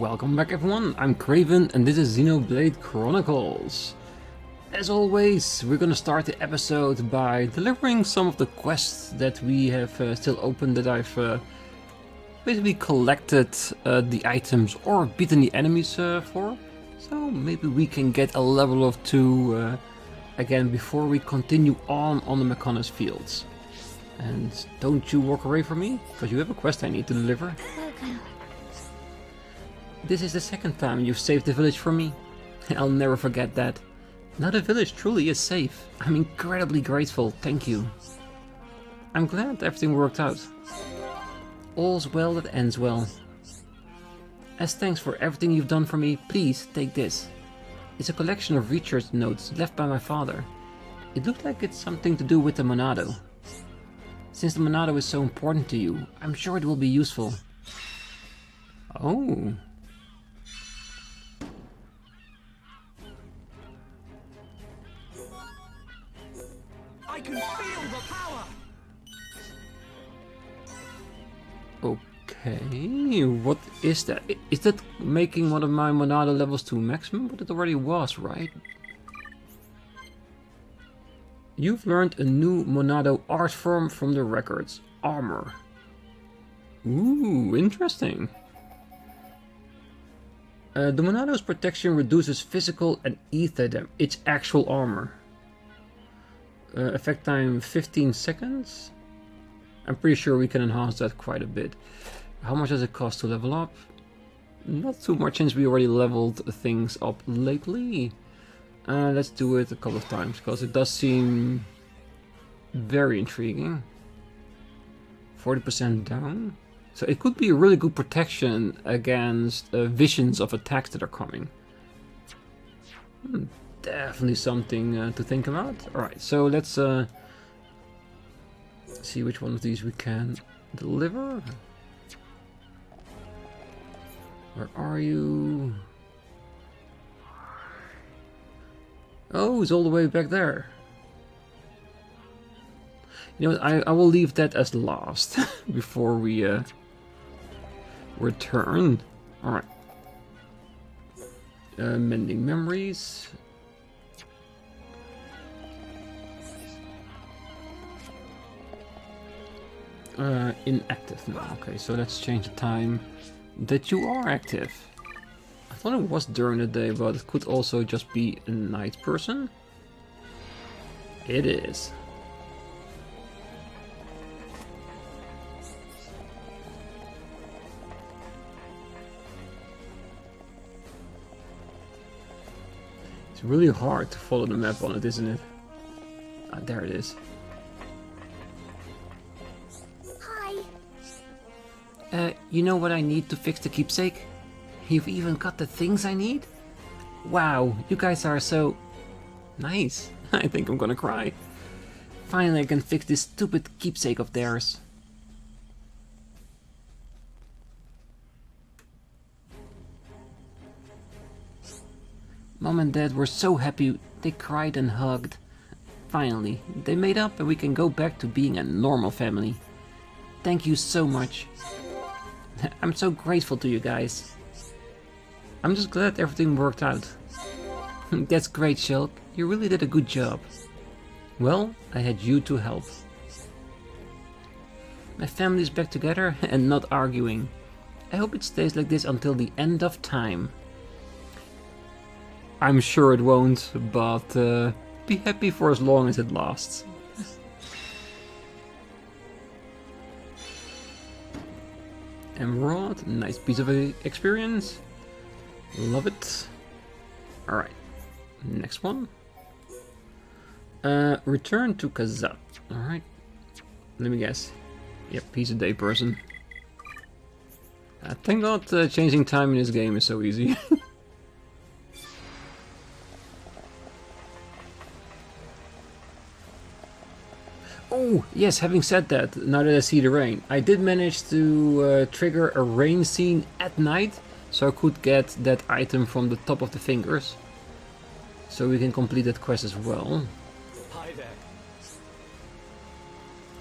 Welcome back everyone, I'm Craven and this is Xenoblade Chronicles. As always, we're gonna start the episode by delivering some of the quests that we have still open, that I've basically collected the items or beaten the enemies for. So maybe we can get a level of 2 again before we continue on the Mechonis fields. And don't you walk away from me, because you have a quest I need to deliver. This is the second time you've saved the village for me. I'll never forget that. Now the village truly is safe. I'm incredibly grateful, thank you. I'm glad everything worked out. All's well that ends well. As thanks for everything you've done for me, please take this. It's a collection of research notes left by my father. It looks like it's something to do with the Monado. Since the Monado is so important to you, I'm sure it will be useful. Oh. I can feel the power. Okay, what is that? Is that making one of my Monado levels to maximum? But it already was, right? You've learned a new Monado art form from the records. Armor. Ooh, interesting. The Monado's protection reduces physical and ether damage. It's actual armor. Effect time 15 seconds. I'm pretty sure we can enhance that quite a bit. How much does it cost to level up? Not too much, since we already leveled things up lately. Let's do it a couple of times, because it does seem very intriguing. 40% down. So it could be a really good protection against visions of attacks that are coming. Definitely something to think about. Alright, so let's see which one of these we can deliver. Where are you? Oh, it's all the way back there. You know what, I will leave that as last before we return. Alright. Mending memories. Inactive now. Okay, so let's change the time that you are active. I thought it was during the day, but it could also just be a night person. It is. It's really hard to follow the map on it, isn't it? Ah, there it is. You know what I need to fix the keepsake? You've even got the things I need? Wow, you guys are so nice. I think I'm gonna cry. Finally I can fix this stupid keepsake of theirs. Mom and Dad were so happy, they cried and hugged. Finally, they made up and we can go back to being a normal family. Thank you so much. I'm so grateful to you guys. I'm just glad everything worked out. That's great, Shulk. You really did a good job. Well, I had you to help. My family's back together and not arguing. I hope it stays like this until the end of time. I'm sure it won't, but be happy for as long as it lasts. Emerald, nice piece of experience. Love it. Alright, next one. Return to Kazat. Alright, let me guess. Yep, piece a day person. Thank God changing time in this game is so easy. Oh, yes, having said that, now that I see the rain, I did manage to trigger a rain scene at night, so I could get that item from the top of the fingers. So we can complete that quest as well. Hi there.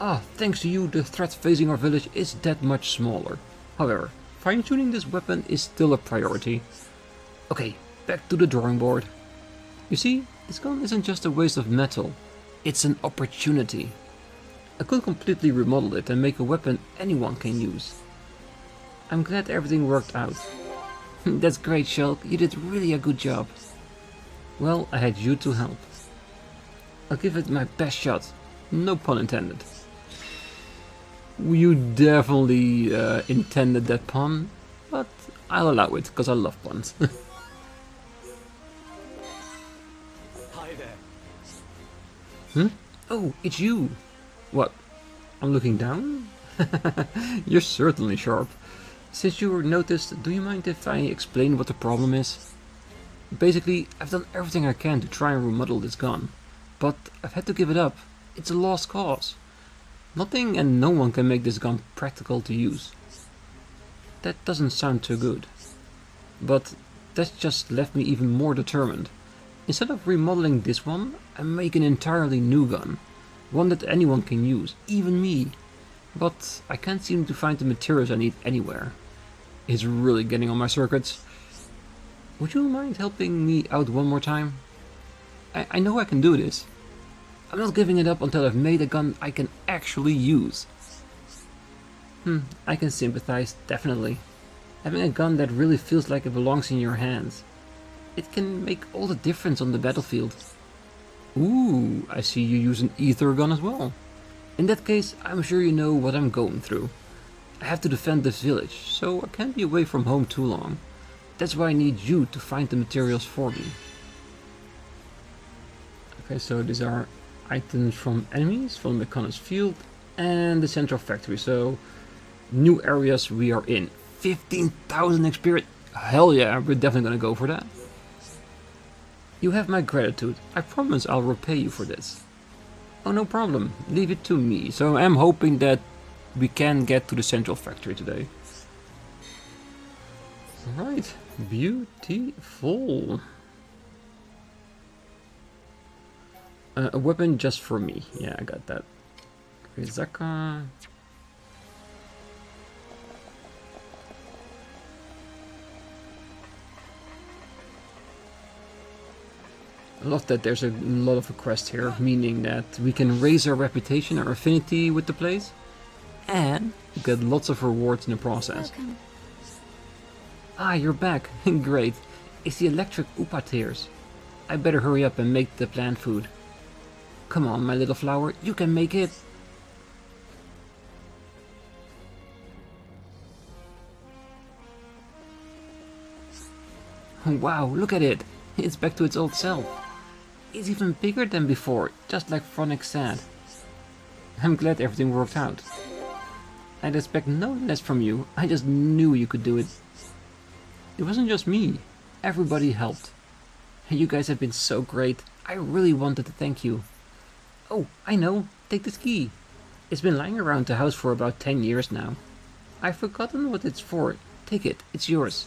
Ah, thanks to you, the threat facing our village is that much smaller. However, fine-tuning this weapon is still a priority. Okay, back to the drawing board. You see, this gun isn't just a waste of metal, it's an opportunity. I could completely remodel it and make a weapon anyone can use. I'm glad everything worked out. That's great, Shulk, you did really a good job. Well, I had you to help. I'll give it my best shot, no pun intended. You definitely intended that pun, but I'll allow it, because I love puns. Hi there. Hmm? Oh, it's you! What? I'm looking down? You're certainly sharp. Since you noticed, do you mind if I explain what the problem is? Basically, I've done everything I can to try and remodel this gun, but I've had to give it up. It's a lost cause. Nothing and no one can make this gun practical to use. That doesn't sound too good. But that just left me even more determined. Instead of remodeling this one, I make an entirely new gun. One that anyone can use, even me. But I can't seem to find the materials I need anywhere. It's really getting on my circuits. Would you mind helping me out one more time? I know I can do this. I'm not giving it up until I've made a gun I can actually use. I can sympathize, definitely. Having a gun that really feels like it belongs in your hands. It can make all the difference on the battlefield. Ooh, I see you use an ether gun as well. In that case, I'm sure you know what I'm going through. I have to defend this village, so I can't be away from home too long. That's why I need you to find the materials for me. Okay, so these are items from enemies, from Mechonis field, and the central factory. So, new areas we are in. 15,000 experience. Hell yeah, we're definitely gonna go for that. You have my gratitude. I promise I'll repay you for this. Oh, no problem. Leave it to me. So I'm hoping that we can get to the central factory today. Alright, beautiful. A weapon just for me. Yeah, I got that. Rizaka. I love that there's a lot of requests here, meaning that we can raise our reputation, our affinity with the place, and get lots of rewards in the process. Welcome. Ah, you're back. Great. It's the electric Upa tears. I better hurry up and make the plant food. Come on, my little flower, you can make it. Wow, look at it. It's back to its old self. It's even bigger than before, just like Phronix said. I'm glad everything worked out. I'd expect no less from you. I just knew you could do it. It wasn't just me. Everybody helped. You guys have been so great. I really wanted to thank you. Oh, I know. Take this key. It's been lying around the house for about 10 years now. I've forgotten what it's for. Take it. It's yours.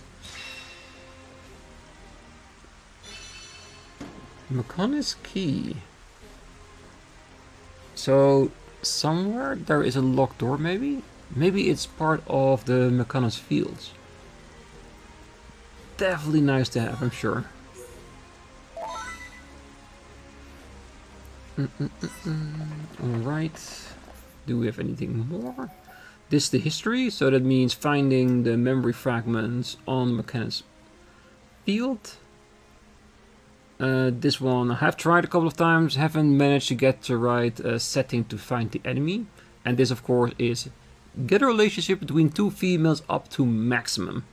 Mechonis key. So, somewhere there is a locked door maybe? Maybe it's part of the Mechonis fields. Definitely nice to have, I'm sure. Alright. Do we have anything more? This is the history, so that means finding the memory fragments on Mechonis field. This one I have tried a couple of times, haven't managed to get the right setting to find the enemy. And this of course is get a relationship between two females up to maximum.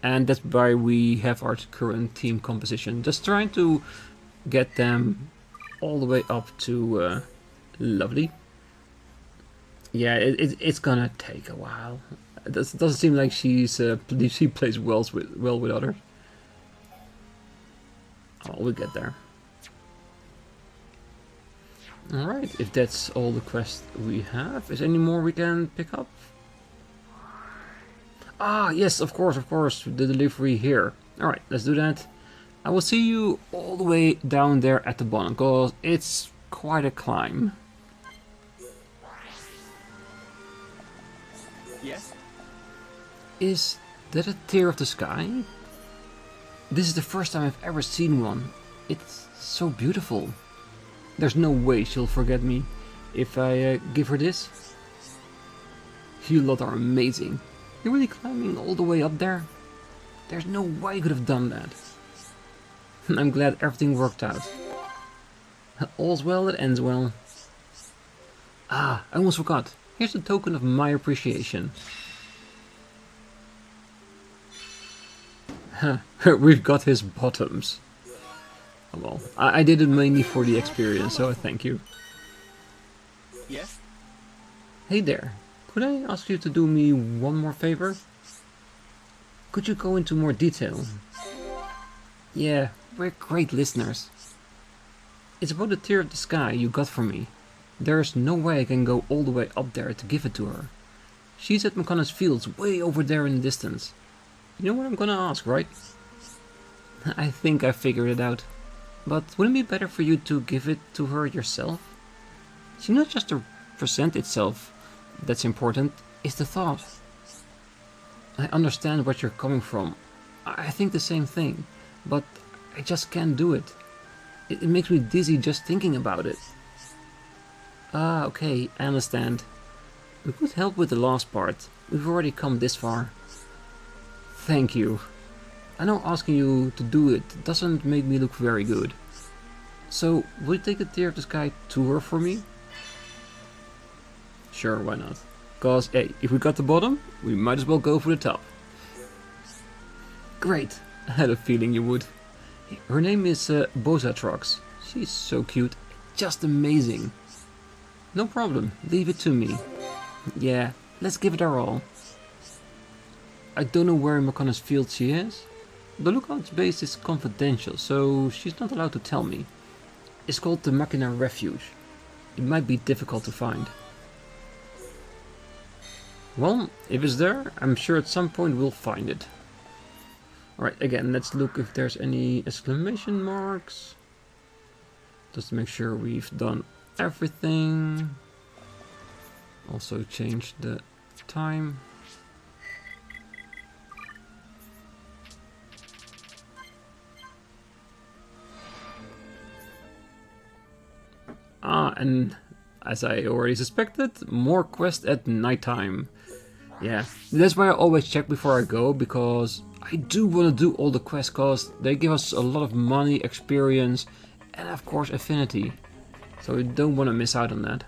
And that's why we have our current team composition. Just trying to get them all the way up to lovely. Yeah, it's gonna take a while. It doesn't seem like she plays well with others. Oh, we'll get there. Alright, if that's all the quests we have, is any more we can pick up? Ah, yes, of course, the delivery here. Alright, let's do that. I will see you all the way down there at the bottom, because it's quite a climb. Yes? Is That a tear of the sky? This is the first time I've ever seen one. It's so beautiful. There's no way she'll forget me if I give her this. You lot are amazing. You're really climbing all the way up there? There's no way you could have done that. I'm glad everything worked out. All's well that ends well. Ah, I almost forgot. Here's a token of my appreciation. We've got his bottoms. Oh, well, I did it mainly for the experience, so I thank you. Yes? Hey there, could I ask you to do me one more favor? Could you go into more detail? Yeah, we're great listeners. It's about the tear of the sky you got from me. There's no way I can go all the way up there to give it to her. She's at Mechonis fields way over there in the distance. You know what I'm gonna ask, right? I think I figured it out. But wouldn't it be better for you to give it to her yourself? See, not just the present itself that's important, it's the thought. I understand what you're coming from. I think the same thing, but I just can't do it. It makes me dizzy just thinking about it. Ah, okay, I understand. We could help with the last part. We've already come this far. Thank you. I know asking you to do it doesn't make me look very good. So, will you take the tear of the sky to her for me? Sure, why not? Cause, hey, if we got the bottom, we might as well go for the top. Great, I had a feeling you would. Her name is Bozatrox. She's so cute, just amazing. No problem, leave it to me. Yeah, let's give it our all. I don't know where in Mechonis field she is. The lookout's base is confidential, so she's not allowed to tell me. It's called the Machina Refuge. It might be difficult to find. Well, if it's there, I'm sure at some point we'll find it. Alright, again, let's look if there's any exclamation marks. Just to make sure we've done everything. Also change the time. Ah, and as I already suspected, more quests at nighttime. Yeah, that's why I always check before I go, because I do want to do all the quests, because they give us a lot of money, experience, and of course affinity. So I don't want to miss out on that.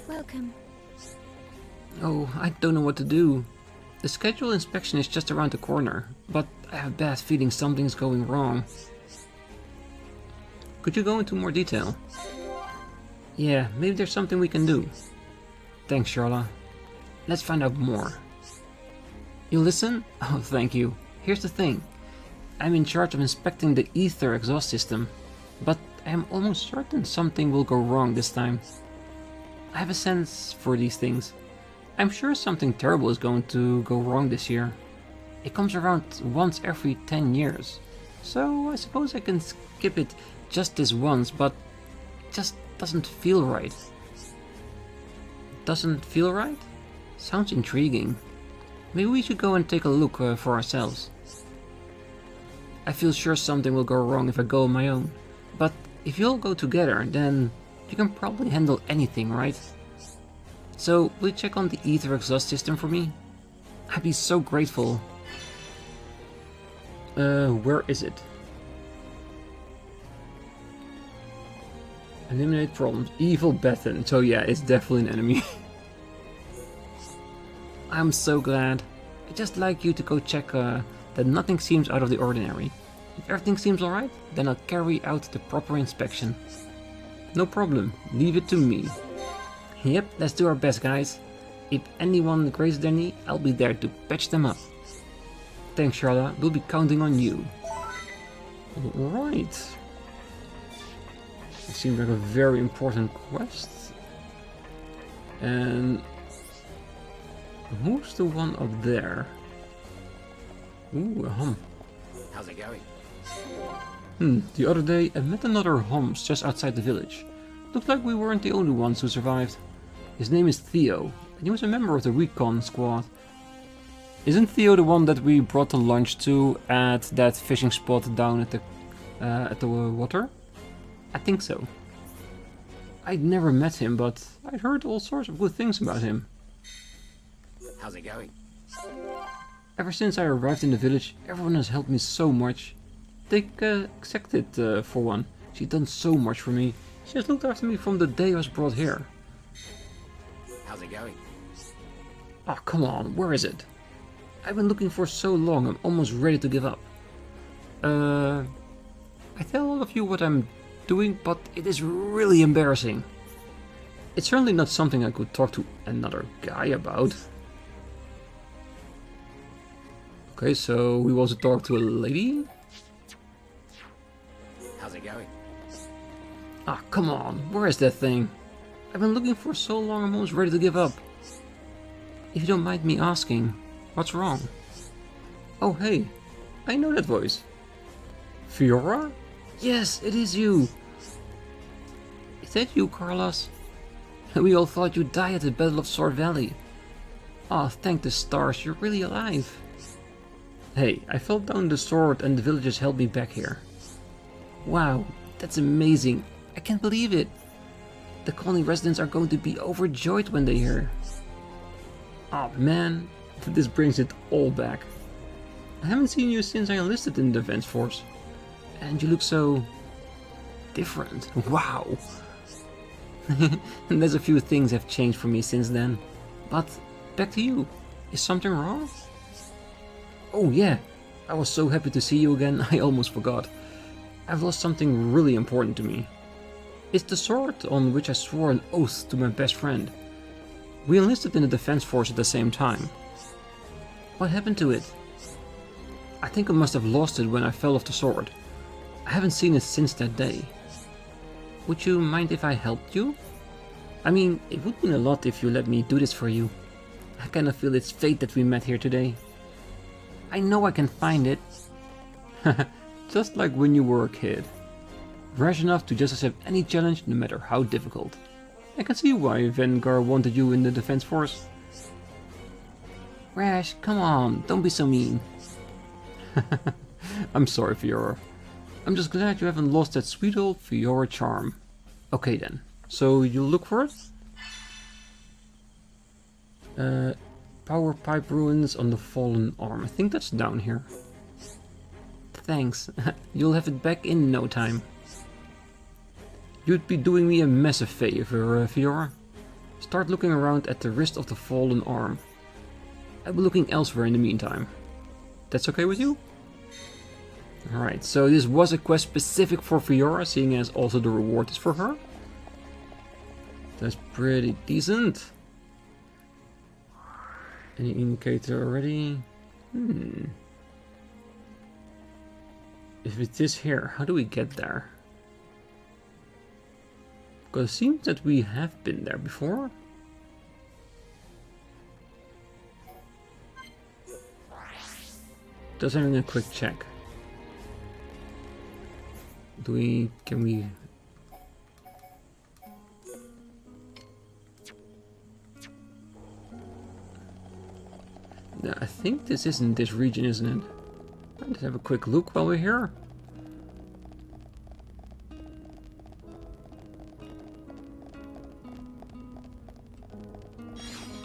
Welcome. Oh, I don't know what to do. The scheduled inspection is just around the corner, but I have a bad feeling something's going wrong. Could you go into more detail? Yeah, maybe there's something we can do. Thanks, Charla. Let's find out more. You listen? Oh, thank you. Here's the thing. I'm in charge of inspecting the ether exhaust system, but I am almost certain something will go wrong this time. I have a sense for these things. I'm sure something terrible is going to go wrong this year. It comes around once every 10 years, so I suppose I can skip it just this once, but it just doesn't feel right. Doesn't feel right? Sounds intriguing. Maybe we should go and take a look for ourselves. I feel sure something will go wrong if I go on my own, but if you all go together, then you can probably handle anything, right? So, will you check on the ether exhaust system for me? I'd be so grateful. Where is it? Eliminate problems. Evil Bethan. So yeah, it's definitely an enemy. I'm so glad. I'd just like you to go check that nothing seems out of the ordinary. If everything seems alright, then I'll carry out the proper inspection. No problem. Leave it to me. Yep, let's do our best, guys. If anyone grazes their knee, I'll be there to patch them up. Thanks, Charla. We'll be counting on you. Alright. It seems like a very important quest. And who's the one up there? Ooh, a hum. How's it going? The other day I met another Homs just outside the village. Looked like we weren't the only ones who survived. His name is Theo, He was a member of the Recon squad. Isn't Theo the one that we brought the lunch to at that fishing spot down at the water? I think so. I'd never met him, but I'd heard all sorts of good things about him. How's it going? Ever since I arrived in the village, everyone has helped me so much. Take Xected for one. She's done so much for me. She has looked after me from the day I was brought here. How's it going? Oh, come on, where is it? I've been looking for so long, I'm almost ready to give up. I tell all of you what I'm doing, but it is really embarrassing. It's certainly not something I could talk to another guy about. Okay, so we also talk to a lady? How's it going? Ah, come on, where is that thing? I've been looking for so long, I'm almost ready to give up. If you don't mind me asking, what's wrong? Oh, hey, I know that voice. Fiora? Yes, it is you. Is that you, Carlos? We all thought you'd die at the Battle of Sword Valley. Oh, thank the stars, you're really alive. Hey, I fell down the sword and the villagers held me back here. Wow, that's amazing. I can't believe it. The colony residents are going to be overjoyed when they hear. Oh man, this brings it all back. I haven't seen you since I enlisted in the defense force. And you look so... different. Wow. And there's a few things have changed for me since then. But, back to you. Is something wrong? Oh yeah, I was so happy to see you again, I almost forgot. I've lost something really important to me. It's the sword on which I swore an oath to my best friend. We enlisted in the defense force at the same time. What happened to it? I think I must have lost it when I fell off the sword. I haven't seen it since that day. Would you mind if I helped you? I mean, it would mean a lot if you let me do this for you. I kinda feel it's fate that we met here today. I know I can find it. Just like when you were a kid. Rash enough to just accept any challenge, no matter how difficult. I can see why Vengar wanted you in the defense force. Rash, come on, don't be so mean. I'm sorry, Fiora. I'm just glad you haven't lost that sweet old Fiora charm. Okay then, so you'll look for it? Power pipe ruins on the fallen arm. I think that's down here. Thanks. You'll have it back in no time. You'd be doing me a massive favor, Fiora. Start looking around at the wrist of the fallen arm. I'll be looking elsewhere in the meantime. That's okay with you? Alright, so this was a quest specific for Fiora, seeing as also the reward is for her. That's pretty decent. Any indicator already? If it is here, how do we get there? Because it seems that we have been there before. Just having a quick check. Can we... I think this isn't this region, isn't it? Let's have a quick look while we're here.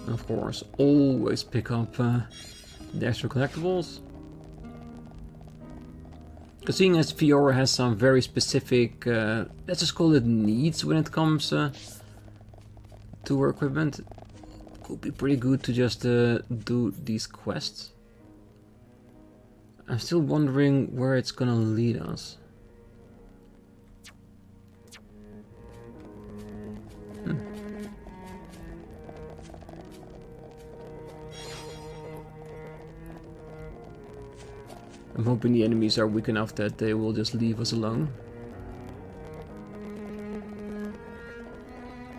Of course, always pick up the extra collectibles. Because seeing as Fiora has some very specific, let's just call it needs when it comes to her equipment, it could be pretty good to just do these quests. I'm still wondering where it's gonna lead us. I'm hoping the enemies are weak enough that they will just leave us alone.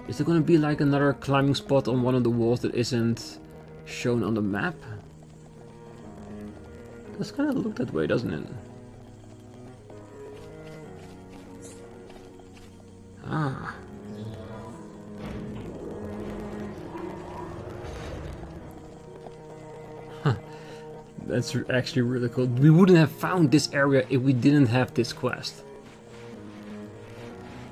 Is there gonna be like another climbing spot on one of the walls that isn't shown on the map? It does kind of look that way, doesn't it? Ah. That's actually really cool. We wouldn't have found this area if we didn't have this quest.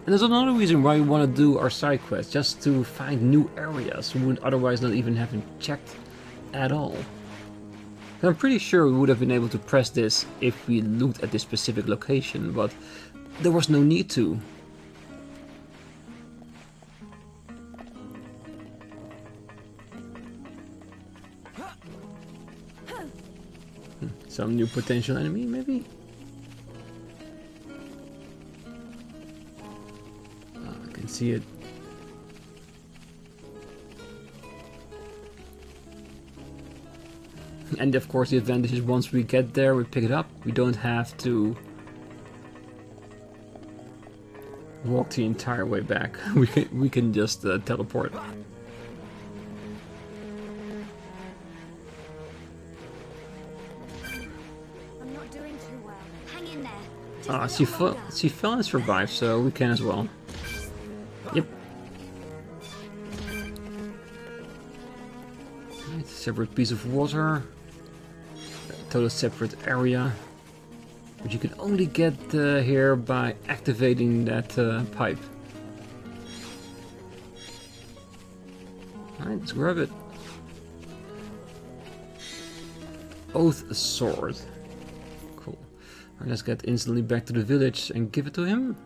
And there's another reason why we want to do our side quest, just to find new areas we would otherwise not even have checked at all. And I'm pretty sure we would have been able to press this if we looked at this specific location, but there was no need to. Some new potential enemy, maybe? Oh, I can see it. And of course the advantage is once we get there, we pick it up. We don't have to walk the entire way back. We can just teleport. She fell and survived, so we can as well. Yep. Right, separate piece of water. Total separate area. But you can only get here by activating that pipe. Alright, let's grab it. Oath sword. Let's get instantly back to the village and give it to him.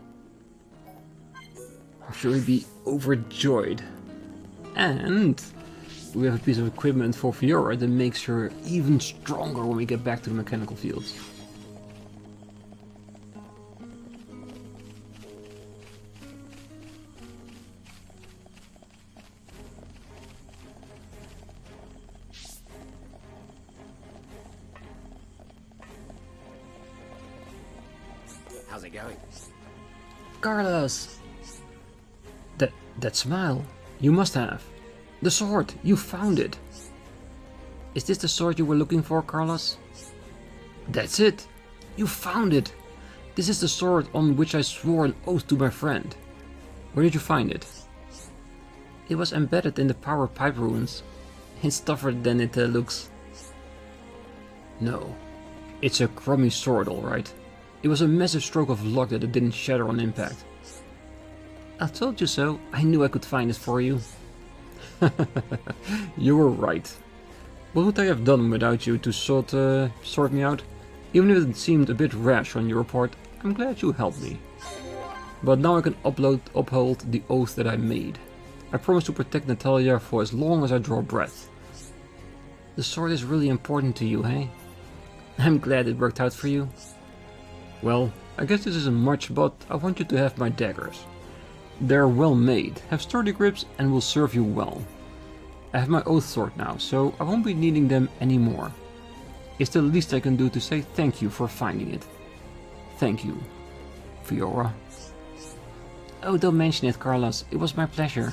I'm sure he'd be overjoyed. And we have a piece of equipment for Fiora that makes her even stronger when we get back to the mechanical fields. How's it going? Carlos! That smile. You must have. The sword. You found it. Is this the sword you were looking for, Carlos? That's it. You found it. This is the sword on which I swore an oath to my friend. Where did you find it? It was embedded in the power pipe ruins. It's tougher than it looks. No. It's a crummy sword, alright. It was a massive stroke of luck that it didn't shatter on impact. I told you so. I knew I could find it for you. You were right. What would I have done without you to sort me out? Even if it seemed a bit rash on your part, I'm glad you helped me. But now I can uphold the oath that I made. I promise to protect Natalia for as long as I draw breath. The sword is really important to you, hey? I'm glad it worked out for you. Well, I guess this isn't much, but I want you to have my daggers. They're well made, have sturdy grips, and will serve you well. I have my oath sword now, so I won't be needing them anymore. It's the least I can do to say thank you for finding it. Thank you, Fiora. Oh, don't mention it, Carlos. It was my pleasure.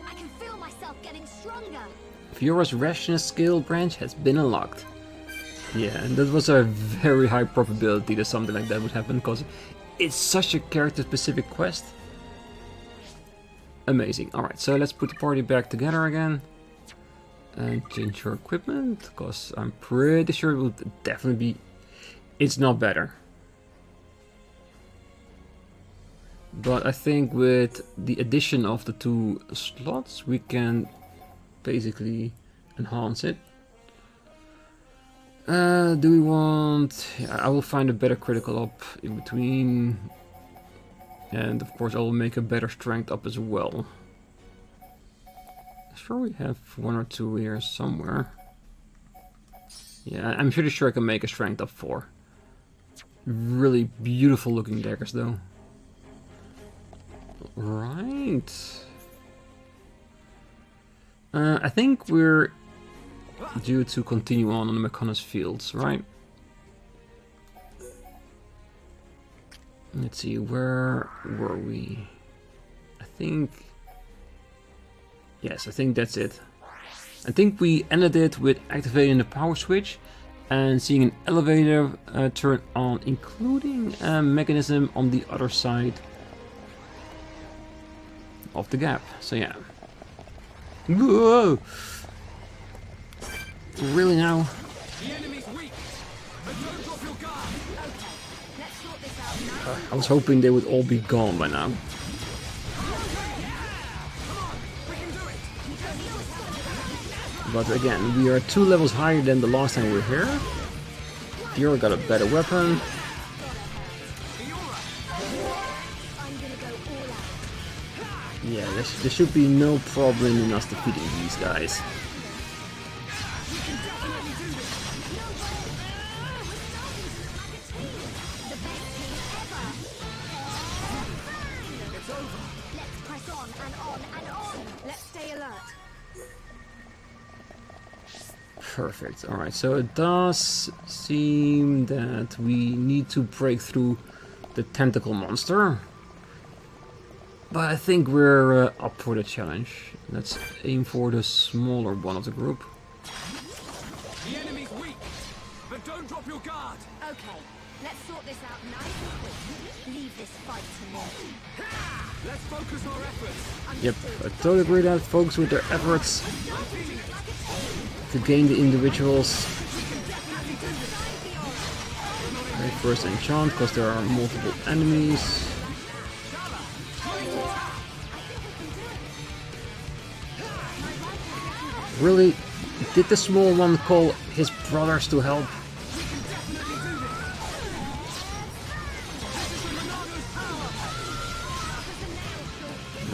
I can feel myself getting stronger. Fiora's rashness skill branch has been unlocked. Yeah, and that was a very high probability that something like that would happen, because it's such a character-specific quest. Amazing. Alright, so let's put the party back together again. And change your equipment, because I'm pretty sure it will definitely be... It's not better. But I think with the addition of the 2 slots, we can basically enhance it. Do we want... Yeah, I will find a better critical up in between. And of course I will make a better strength up as well. Sure, we have 1 or 2 here somewhere. Yeah, I'm pretty sure I can make a strength up 4. Really beautiful looking daggers though. Right. I think we're due to continue on the Mechonis fields, right? Let's see, where were we? I think... Yes, I think that's it. I think we ended it with activating the power switch and seeing an elevator turn on, including a mechanism on the other side of the gap. So yeah. Whoa! Really now? The enemy's weak, but don't drop your guard. Okay, let's sort this out nice. I was hoping they would all be gone by now. But again, we are 2 levels higher than the last time we were here. You're got a better weapon. Yeah, there should be no problem in us defeating these guys. Let's press on and on and on. Let's stay alert. Perfect. Alright, so it does seem that we need to break through the tentacle monster. But I think we're up for the challenge. Let's aim for the smaller one of the group. The enemy's weak, but don't drop your guard. Okay, let's sort this out nice and quick. Leave this fight to me. Let's focus our efforts. Yep, I totally agree that folks with their efforts to gain the individuals. Okay, first enchant, because there are multiple enemies. Really? Did the small one call his brothers to help?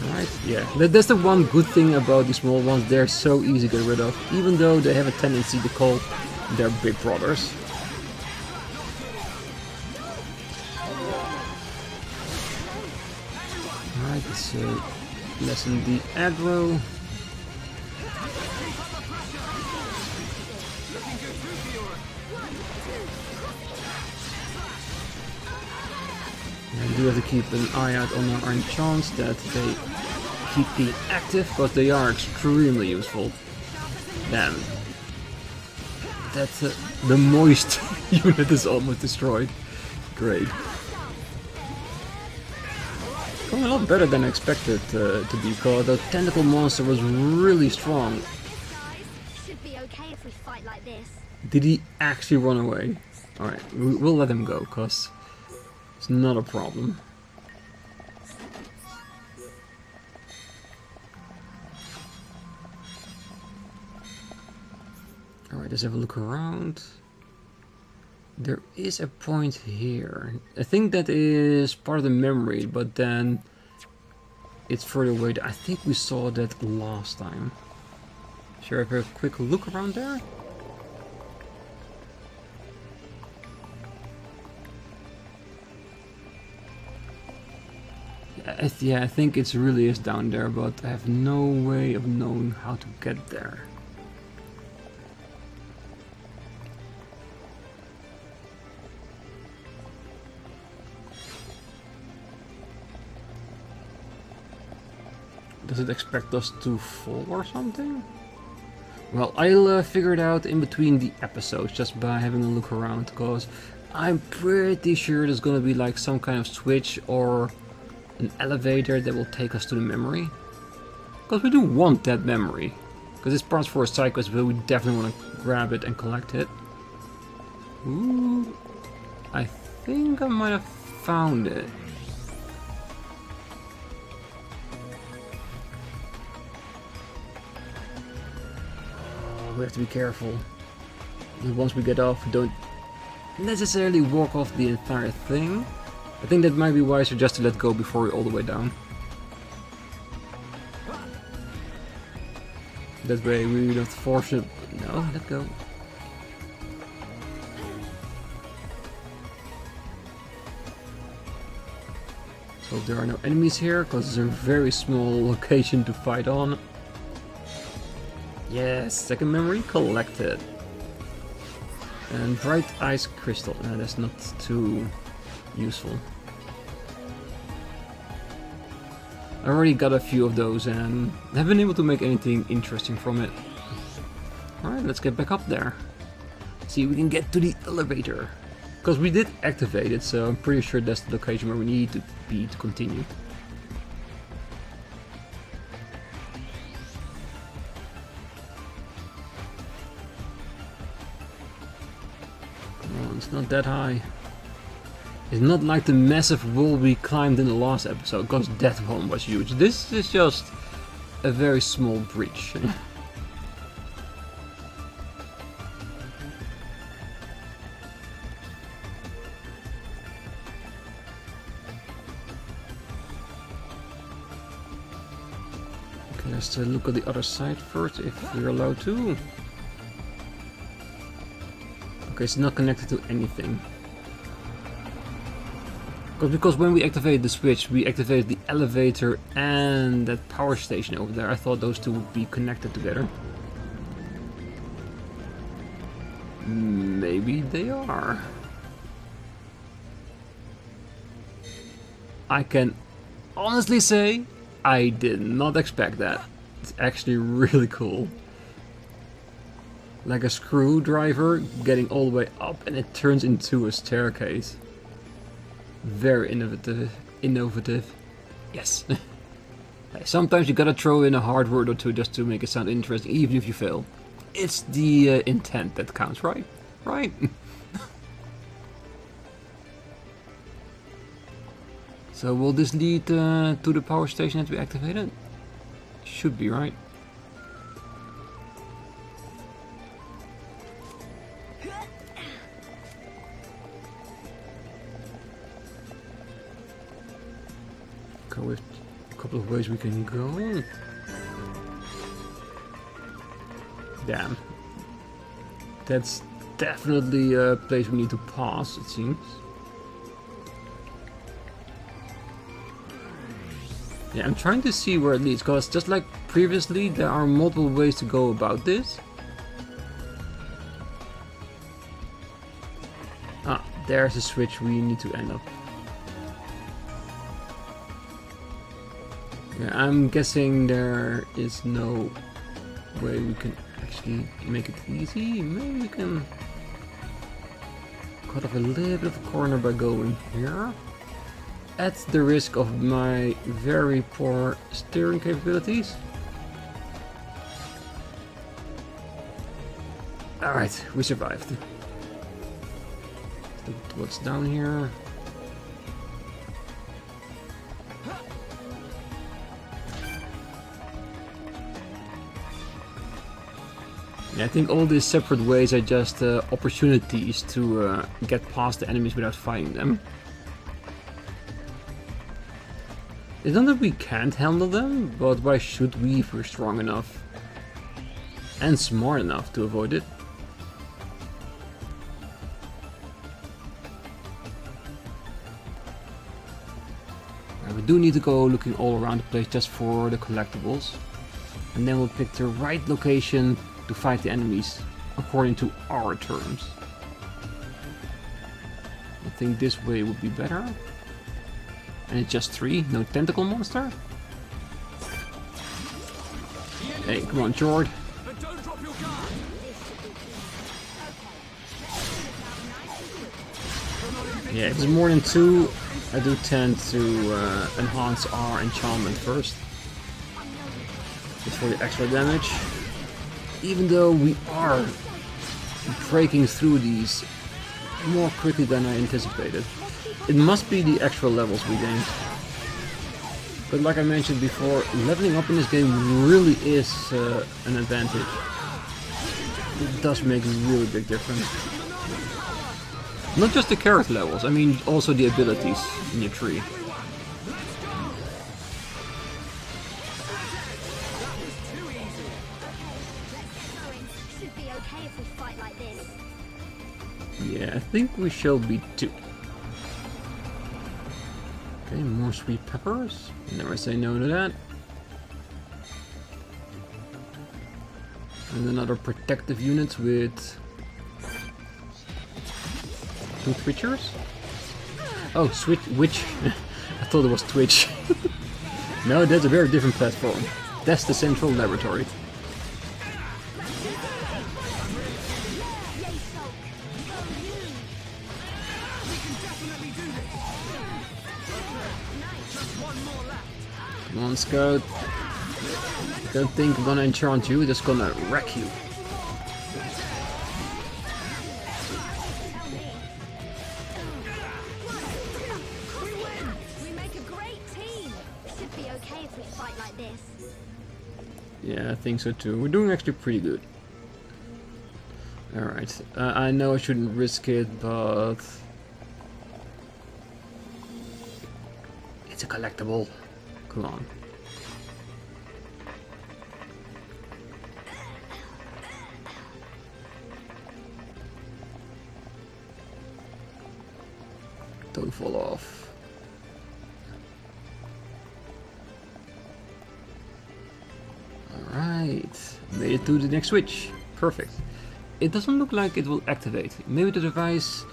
Alright, yeah. That's the one good thing about the small ones. They're so easy to get rid of, even though they have a tendency to call their big brothers. Alright, let's lessen the aggro. We do have to keep an eye out on our enchants that they keep being active, because they are extremely useful. Damn. That's the moist unit is almost destroyed. Great. Going a lot better than I expected to be, because the tentacle monster was really strong. Should be okay if we fight like this. Did he actually run away? Alright, we'll let him go, because it's not a problem. Alright, let's have a look around. There is a point here. I think that is part of the memory, but then it's further away. I think we saw that last time. Should I have a quick look around there? Yeah, I think it really is down there, but I have no way of knowing how to get there. Does it expect us to fall or something? Well, I'll figure it out in between the episodes, just by having a look around, because I'm pretty sure there's gonna be like some kind of switch or an elevator that will take us to the memory. Because we do want that memory. Because it's parts for a side quest, but we definitely want to grab it and collect it. Ooh, I think I might have found it. Oh, we have to be careful. Once we get off, we don't necessarily walk off the entire thing. I think that might be wiser just to let go before we're all the way down. That way we don't force it. No, let go. So there are no enemies here, because it's a very small location to fight on. Yes, second memory collected. And bright ice crystal. No, that's not too useful. I already got a few of those and haven't been able to make anything interesting from it. Alright, let's get back up there. See if we can get to the elevator. Because we did activate it, so I'm pretty sure that's the location where we need to be to continue. that high. It's not like the massive wall we climbed in the last episode, because that one was huge. This is just a very small breach. Okay, let's look at the other side first, if we're allowed to. Okay, it's not connected to anything. Because when we activated the switch, we activated the elevator and that power station over there. I thought those two would be connected together. Maybe they are. I can honestly say I did not expect that. It's actually really cool. Like a screwdriver getting all the way up and it turns into a staircase. Very innovative. Yes. Sometimes you gotta throw in a hard word or two just to make it sound interesting, even if you fail. It's the intent that counts, right? Right? So will this lead to the power station that we activated? Should be, right? With a couple of ways we can go. Damn. That's definitely a place we need to pass, it seems. Yeah, I'm trying to see where it leads, because just like previously, there are multiple ways to go about this. Ah, there's a switch we need to end up. Yeah, I'm guessing there is no way we can actually make it easy. Maybe we can cut off a little bit of a corner by going here. At the risk of my very poor steering capabilities. Alright, we survived. Look at what's down here. Yeah, I think all these separate ways are just opportunities to get past the enemies without fighting them. It's not that we can't handle them, but why should we if we're strong enough and smart enough to avoid it? We do need to go looking all around the place just for the collectibles, and then we'll pick the right location to fight the enemies according to our terms. I think this way would be better. And it's just 3, no tentacle monster? Hey, come on, Jord. But don't drop your guard. Yeah, if it's more than 2, I do tend to enhance our enchantment first. Just for the extra damage. Even though we are breaking through these more quickly than I anticipated. It must be the extra levels we gained. But like I mentioned before, leveling up in this game really is an advantage. It does make a really big difference. Not just the character levels, I mean also the abilities in your tree. Yeah, I think we shall be 2. Okay, more sweet peppers. Never say no to that. And another protective unit with 2 Twitchers. Oh, Witch. I thought it was Twitch. No, that's a very different platform. That's the central laboratory. Come on, Scout. Don't think I'm gonna enchant you, just gonna wreck you. unless we fight like this. Yeah, I think so too. We're doing actually pretty good. Alright, I know I shouldn't risk it, but... it's a collectible. Come on. Don't fall off. Alright, made it to the next switch. Perfect. It doesn't look like it will activate. Maybe the device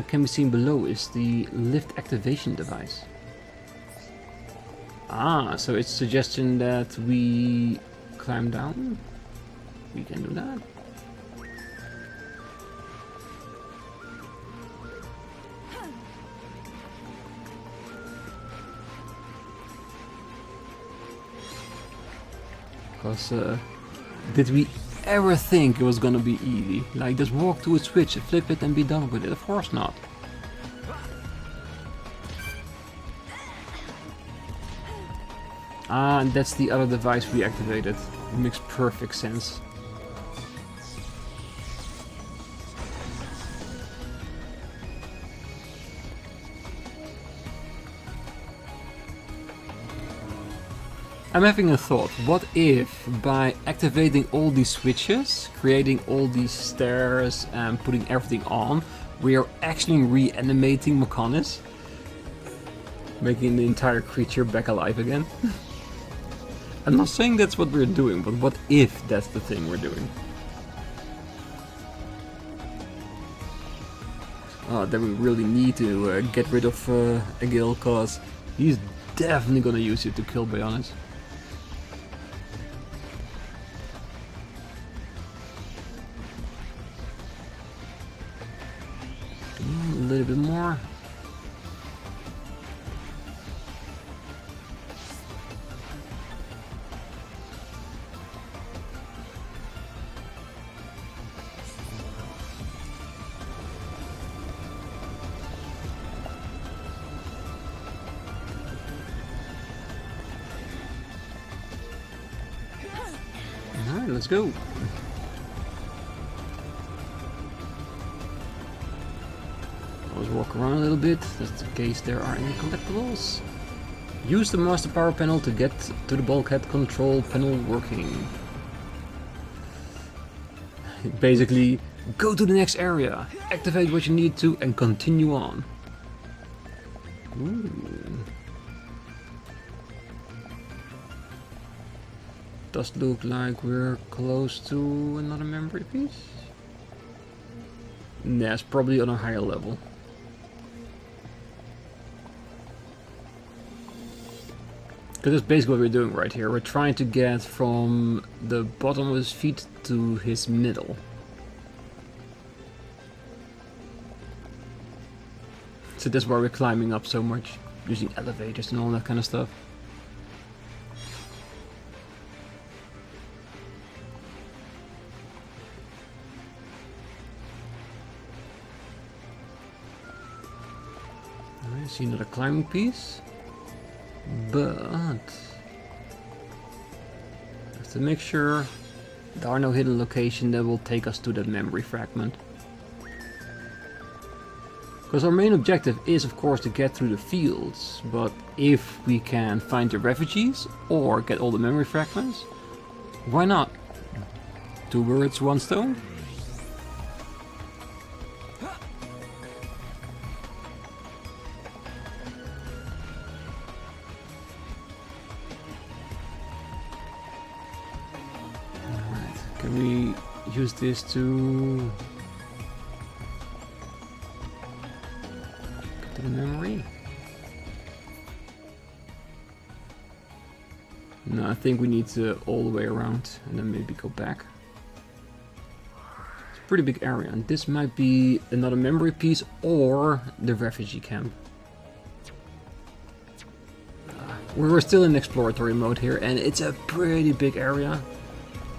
can be seen below is the lift activation device. Ah, so it's suggestion that we climb down? We can do that. Because did we ever think it was gonna be easy? Like just walk to a switch, flip it and be done with it? Of course not. Ah, and that's the other device we activated. It makes perfect sense. I'm having a thought. What if by activating all these switches, creating all these stairs and putting everything on, we are actually reanimating Mechonis? Making the entire creature back alive again? I'm not saying that's what we're doing, but what if that's the thing we're doing? Oh, then we really need to get rid of Agil, cause he's definitely gonna use it to kill Bionis. A little bit more. Alright, let's go. Always walk around a little bit, just in case there are any collectibles. Use the master power panel to get to the bulkhead control panel working. Basically, go to the next area, activate what you need to, and continue on. Ooh. Does look like we're close to another memory piece. Nah, it's probably on a higher level. Because that's basically what we're doing right here. We're trying to get from the bottom of his feet to his middle. So that's why we're climbing up so much, using elevators and all that kind of stuff. I see another climbing piece, but I have to make sure there are no hidden locations that will take us to that memory fragment. Because our main objective is of course to get through the fields, but if we can find the refugees or get all the memory fragments, why not? Two birds, one stone? Alright, can we use this to get to the memory? No, I think we need to all the way around and then maybe go back. It's a pretty big area, and this might be another memory piece or the refugee camp. We're still in exploratory mode here, and it's a pretty big area,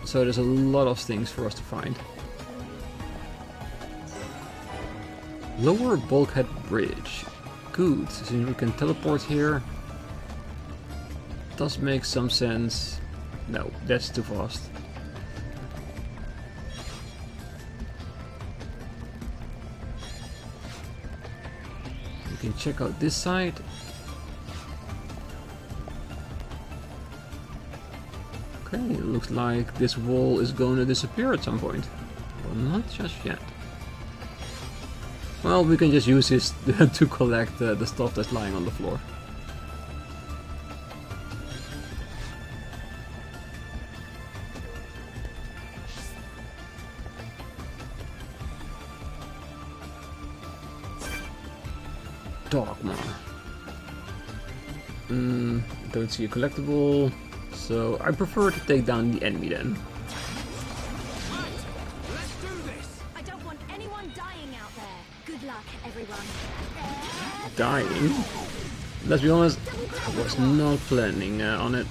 so there's a lot of things for us to find. Lower bulkhead bridge. Good, so we can teleport here. does make some sense. No, that's too fast. You can check out this side. Okay, it looks like this wall is going to disappear at some point. But not just yet. Well, we can just use this to collect the stuff that's lying on the floor. Dogma. Don't see a collectible, so I prefer to take down the enemy then. Right, let's do this. I don't want anyone dying out there. Good luck, everyone. Dying? Let's be honest, I was not planning on it.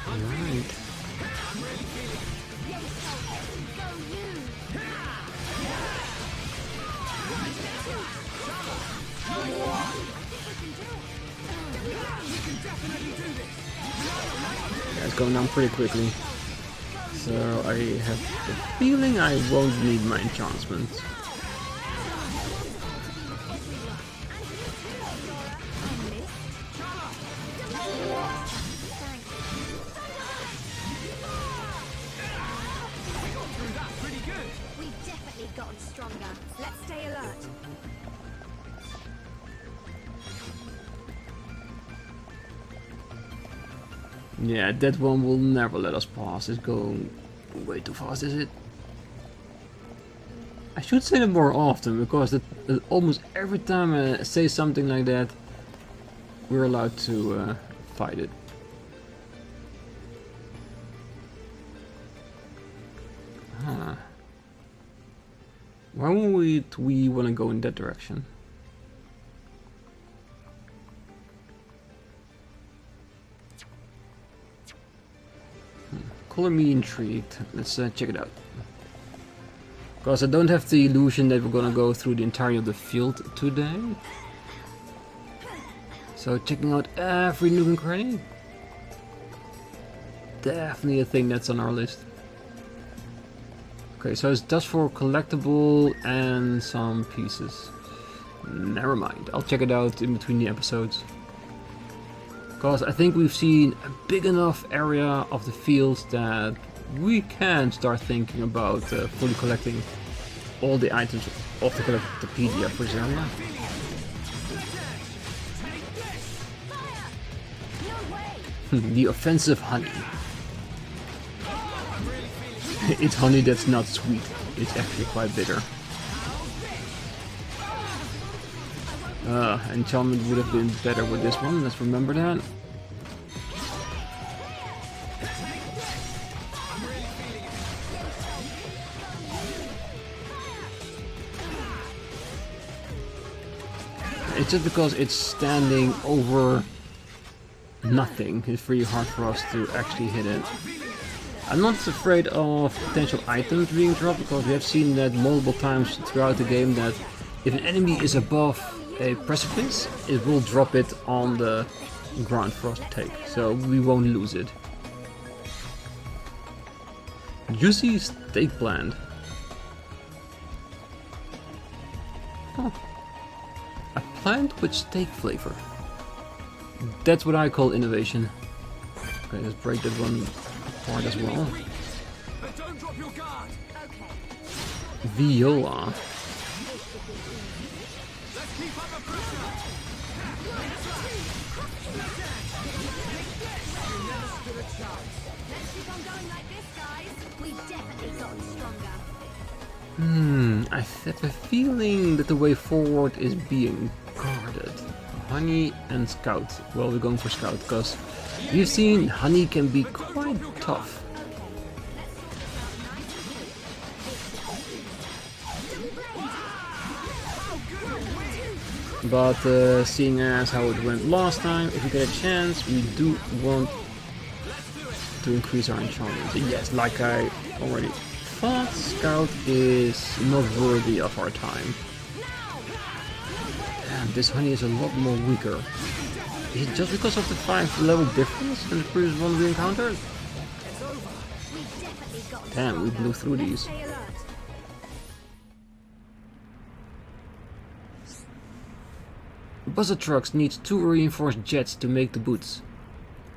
Alright. Yeah, it's going down pretty quickly. So I have the feeling I won't need my enchantments. We've definitely gotten stronger. Let's stay alert. Yeah, that one will never let us pass. It's going way too fast, is it? I should say that more often, because almost every time I say something like that, we're allowed to fight it. Huh. Why would we want to go in that direction? Color me intrigued. Let's check it out. Because I don't have the illusion that we're gonna go through the entirety of the field today. So checking out every nook and cranny. Definitely a thing that's on our list. Okay, so it's just for collectible and some pieces. Never mind, I'll check it out in between the episodes. Because I think we've seen a big enough area of the fields that we can start thinking about fully collecting all the items of the Collectopedia for this area. The offensive honey. It's honey that's not sweet, it's actually quite bitter. Enchantment would have been better with this one, let's remember that. It's just because it's standing over nothing, it's really hard for us to actually hit it. I'm not afraid of potential items being dropped, because we have seen that multiple times throughout the game that if an enemy is above a precipice, it will drop it on the ground for us to take, so we won't lose it. Juicy steak plant. Huh. A plant with steak flavor. That's what I call innovation. Okay, let's break that one apart as well. But don't drop your guard. Okay. Viola. Let's keep up the pressure. Let's keep on going like this, guys. We've definitely gotten stronger. I have a feeling that the way forward is being guarded. Honey and Scout. Well, we're going for Scout because we've seen Honey can be quite tough. But seeing as how it went last time, if we get a chance, we do want to increase our enchantment. Yes, like I already thought, Scout is not worthy of our time. Damn, this Honey is a lot more weaker. Is it just because of the 5 level difference in the previous one we encountered? Damn, we blew through these. Stay alert. Buzzer trucks need 2 reinforced jets to make the boots.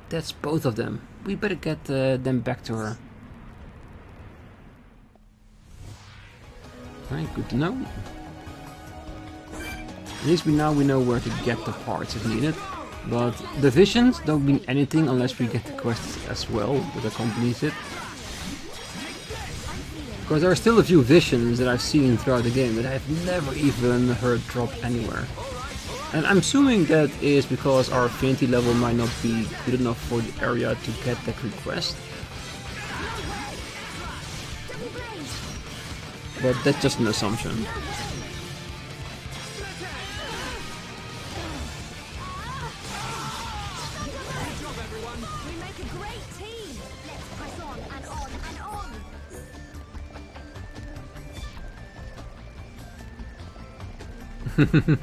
That's both of them. We better get them back to her. Alright, good to know. At least we know where to get the parts if needed. But the visions don't mean anything unless we get the quest as well that accompanies it. Because there are still a few visions that I've seen throughout the game that I've never even heard drop anywhere. And I'm assuming that is because our affinity level might not be good enough for the area to get that request. But that's just an assumption. We make a great team. Let's press on and on and on.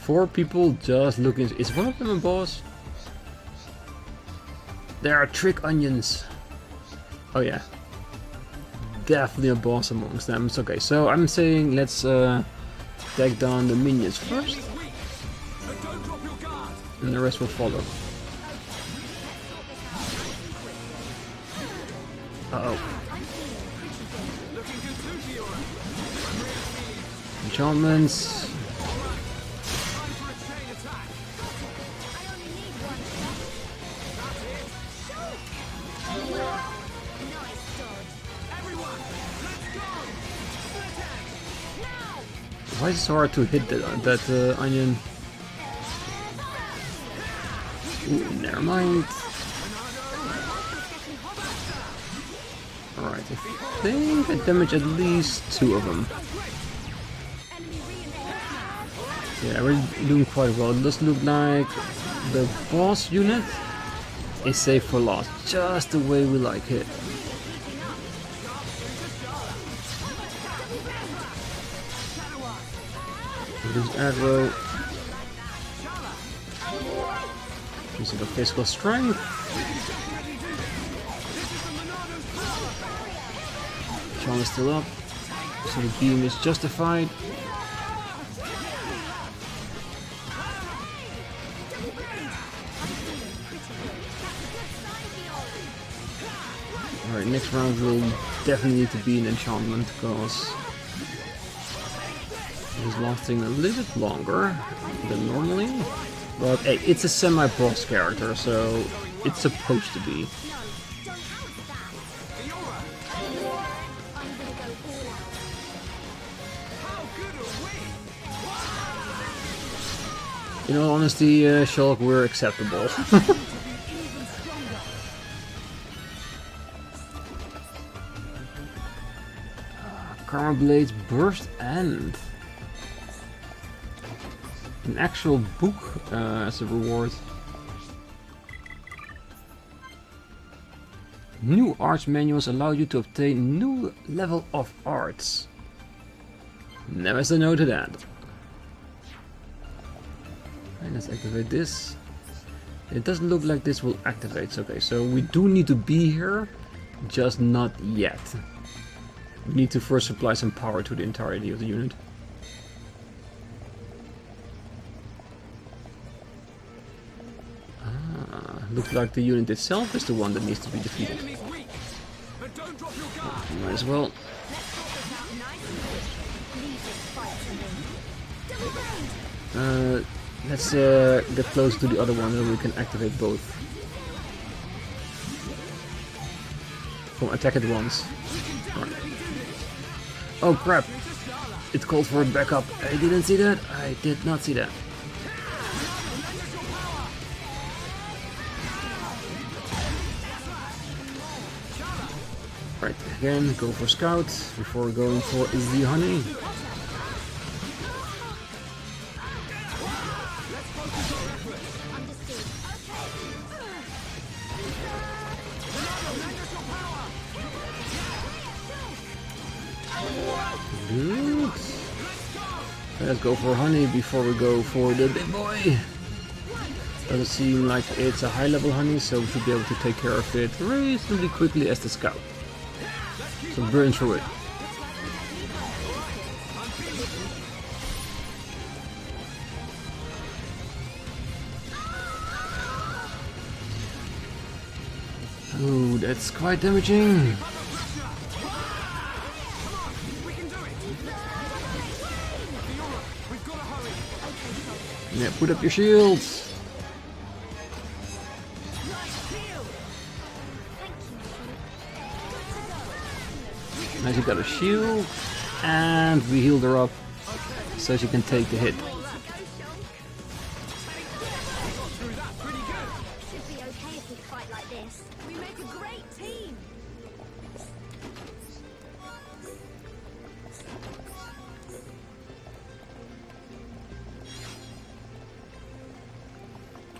4 people just looking. Is one of them a boss? There are trick onions. Oh yeah. Definitely a boss amongst them. It's okay, so I'm saying let's take down the minions first. And the rest will follow. Uh-oh. Enchantments. Why is it so hard to hit that onion? Ooh, never mind. Alright, I think I damaged at least 2 of them. Yeah, we're doing quite well. It does look like the boss unit is safe for last, just the way we like it. This aggro. Using the physical strength. Mechon is still up, so the beam is justified. Alright, next round will definitely need to be an enchantment because it's lasting a little bit longer than normally, but hey, it's a semi-boss character, so it's supposed to be. In all honesty, Shulk, we're acceptable. Karma Blades Burst End. An actual book as a reward. New arts manuals allow you to obtain new level of arts. Never say no to that. And let's activate this. It doesn't look like this will activate. Okay, so we do need to be here, just not yet. We need to first supply some power to the entirety of the unit. Looks like the unit itself is the one that needs to be defeated. Might as well. Let's get close to the other one and we can activate both. From attack at once. Right. Oh crap! It called for a backup. I didn't see that. I did not see that. Right, again, go for scout before going for the honey. Good. Let's go for honey before we go for the big boy. Doesn't seem like it's a high level honey, so we should be able to take care of it reasonably quickly as the scout. So burn through it. Ooh, that's quite damaging. Yeah, put up your shields. Now she got a shield, and we healed her up so she can take the hit. Should be okay if we fight like this. We make a great team.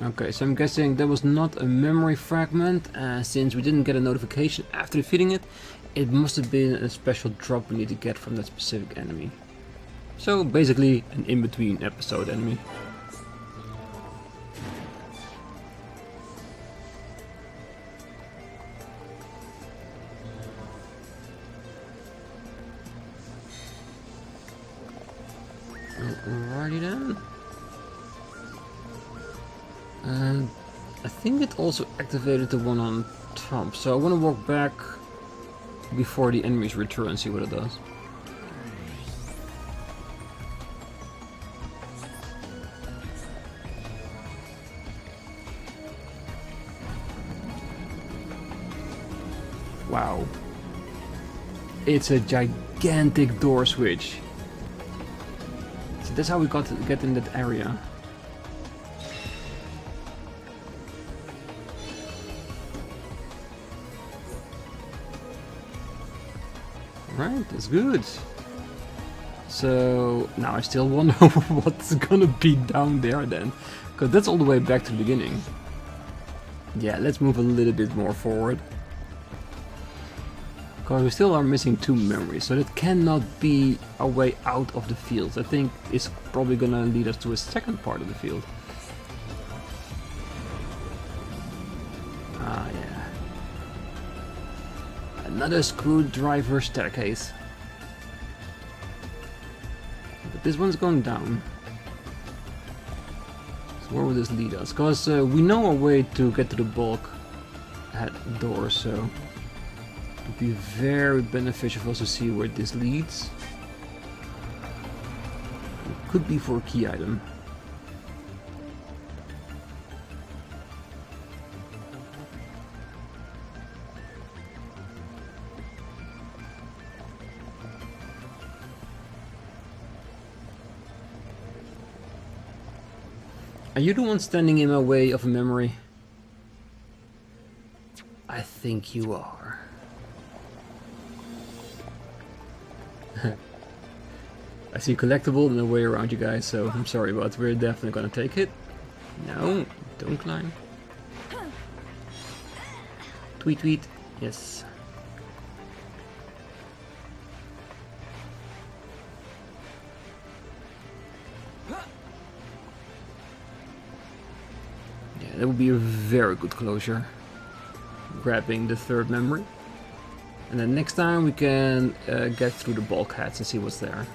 Okay, so I'm guessing that was not a memory fragment, since we didn't get a notification after defeating it. It must have been a special drop we need to get from that specific enemy. So basically an in-between episode enemy. Alrighty then. And I think it also activated the one on top, so I want to walk back before the enemies return and see what it does. Wow. It's a gigantic door switch. So that's how we got to get in that area. Right, that's good. So now I still wonder what's gonna be down there then, because that's all the way back to the beginning. Yeah, let's move a little bit more forward, because we still are missing 2 memories, so that cannot be a way out of the field. I think it's probably gonna lead us to a second part of the field. Ah, yeah. Another screwdriver staircase. But this one's going down. So where will this lead us? Because we know a way to get to the bulk head door, so it would be very beneficial for us to see where this leads. It could be for a key item. Are you the one standing in my way of a memory? I think you are. I see a collectible in the way around you guys, so I'm sorry, but we're definitely gonna take it. No, don't climb. Tweet tweet, yes. That would be a very good closure. Grabbing the 3rd memory. And then next time we can get through the bulkheads and see what's there.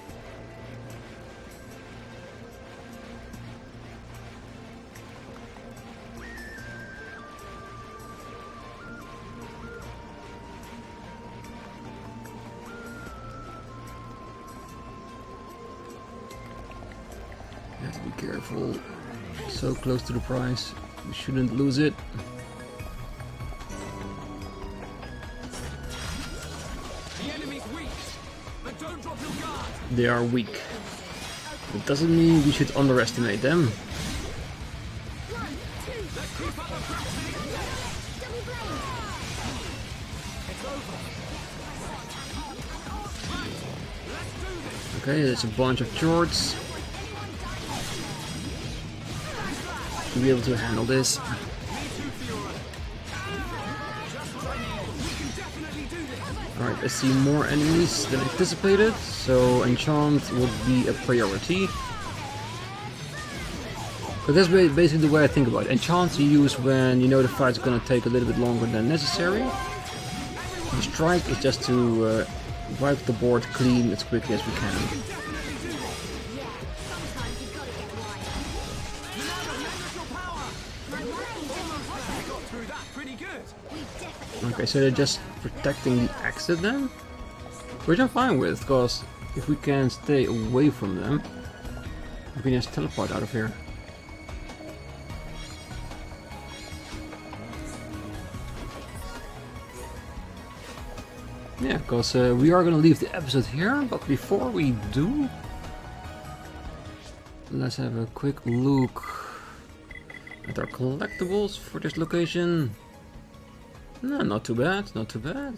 You have to be careful. So close to the prize. We shouldn't lose it. The enemy's weak, but don't drop your guard. They are weak. That doesn't mean we should underestimate them. Let's keep up the pressure. It's over. Right, let's do this. Okay, there's a bunch of shorts. To be able to handle this. Alright, I see more enemies than anticipated, so enchant would be a priority. But that's basically the way I think about it. Enchants you use when you know the fight's gonna take a little bit longer than necessary. The strike is just to wipe the board clean as quickly as we can. Okay, so they're just protecting the exit then? Which I'm fine with, because if we can stay away from them, we can just teleport out of here. Yeah, because we are gonna leave the episode here, but before we do, let's have a quick look at our collectibles for this location. No, not too bad, not too bad.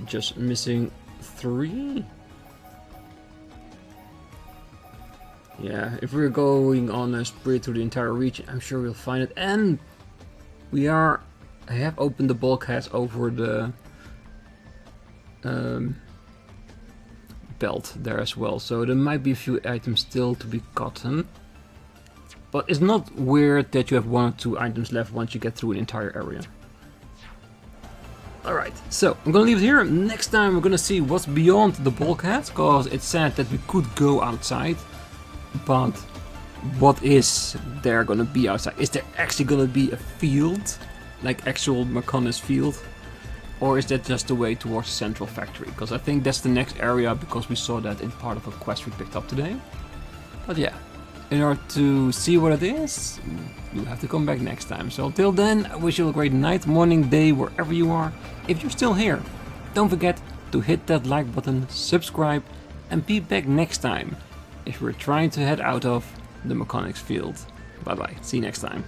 Just missing 3. Yeah, if we're going on a spree through the entire region, I'm sure we'll find it. And I have opened the bulkheads over the belt there as well, so there might be a few items still to be gotten. But it's not weird that you have 1 or 2 items left once you get through an entire area. Alright, so I'm gonna leave it here. Next time we're gonna see what's beyond the bulkhead, because it's said that we could go outside, but what is there gonna be outside? Is there actually gonna be a field, like actual Mechonis field, or is that just the way towards the central factory? Because I think that's the next area, because we saw that in part of a quest we picked up today. But yeah, in order to see what it is, you have to come back next time. So until then, I wish you a great night, morning, day, wherever you are. If you're still here, don't forget to hit that like button, subscribe, and be back next time if we're trying to head out of the Mechonics field. Bye bye, see you next time.